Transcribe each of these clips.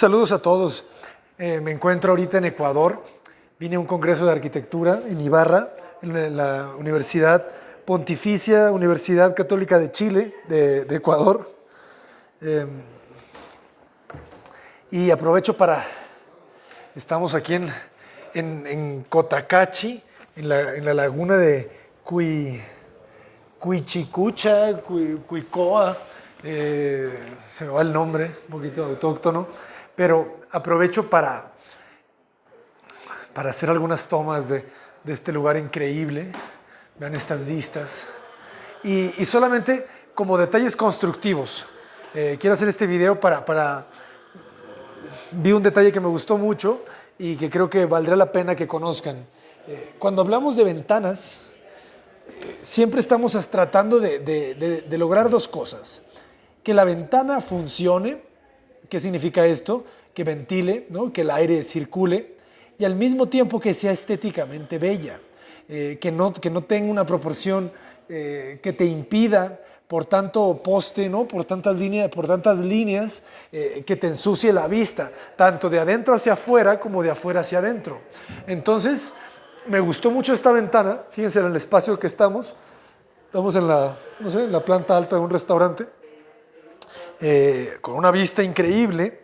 Saludos a todos. Me encuentro ahorita en Ecuador. Vine a un congreso de arquitectura en Ibarra, en la Universidad Pontificia Universidad Católica de Chile, de Ecuador. Y aprovecho para... Estamos aquí en Cotacachi, en la laguna de Cuichicucha, Cuicoa. Se me va el nombre, un poquito autóctono, pero aprovecho para hacer algunas tomas de este lugar increíble. Vean estas vistas. Y solamente como detalles constructivos. Quiero hacer este video Vi un detalle que me gustó mucho y que creo que valdría la pena que conozcan. Cuando hablamos de ventanas, siempre estamos tratando de lograr dos cosas. Que la ventana funcione. ¿Qué significa esto? Que ventile, ¿no? Que el aire circule y al mismo tiempo que sea estéticamente bella, que no tenga una proporción que te impida por tanto poste, ¿no? por tantas líneas que te ensucie la vista, tanto de adentro hacia afuera como de afuera hacia adentro. Entonces, me gustó mucho esta ventana. Fíjense en el espacio que estamos en la planta alta de un restaurante, con una vista increíble,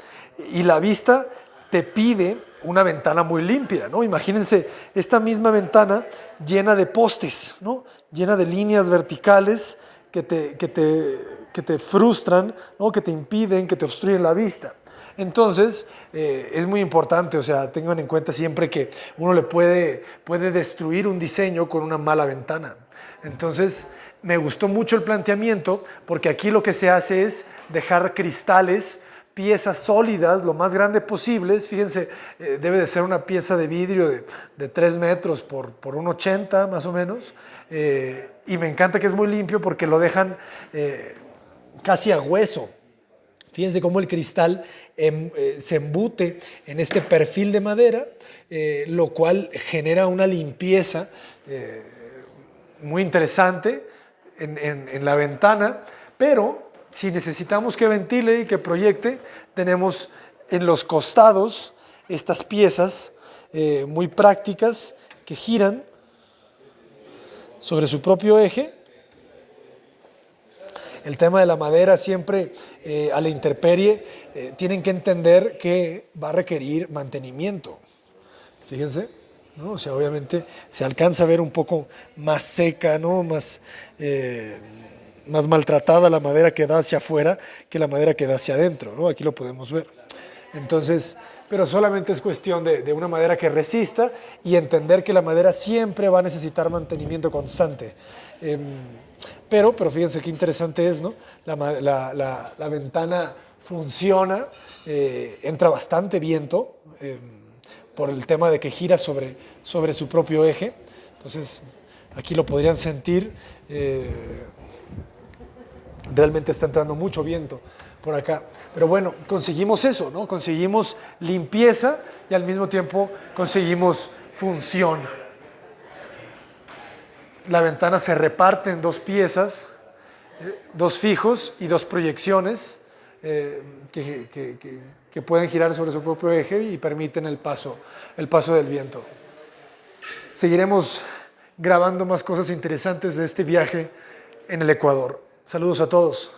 y la vista te pide una ventana muy limpia, ¿no? Imagínense esta misma ventana llena de postes, ¿no? Llena de líneas verticales que te frustran, ¿no? Que te impiden, que te obstruyen la vista. Entonces, es muy importante, o sea, tengan en cuenta siempre que uno le puede destruir un diseño con una mala ventana. Entonces, me gustó mucho el planteamiento porque aquí lo que se hace es dejar cristales, piezas sólidas, lo más grande posibles. Fíjense, debe de ser una pieza de vidrio de 3 metros por 1,80 más o menos. Y me encanta que es muy limpio porque lo dejan casi a hueso. Fíjense cómo el cristal se embute en este perfil de madera, lo cual genera una limpieza muy interesante en la ventana, pero si necesitamos que ventile y que proyecte, tenemos en los costados estas piezas muy prácticas que giran sobre su propio eje. El tema de la madera siempre a la intemperie tienen que entender que va a requerir mantenimiento. Fíjense, ¿no? O sea, obviamente se alcanza a ver un poco más seca, ¿no? Más maltratada la madera que da hacia afuera que la madera que da hacia adentro, ¿no? Aquí lo podemos ver. Entonces, pero solamente es cuestión de una madera que resista y entender que la madera siempre va a necesitar mantenimiento constante. Pero fíjense qué interesante es, ¿no? La ventana funciona, entra bastante viento por el tema de que gira sobre su propio eje. Entonces, aquí lo podrían sentir. Realmente está entrando mucho viento por acá. Pero bueno, conseguimos eso, ¿no? Conseguimos limpieza y al mismo tiempo conseguimos función. La ventana se reparte en 2 piezas, 2 fijos y 2 proyecciones que pueden girar sobre su propio eje y permiten el paso del viento. Seguiremos grabando más cosas interesantes de este viaje en el Ecuador. Saludos a todos.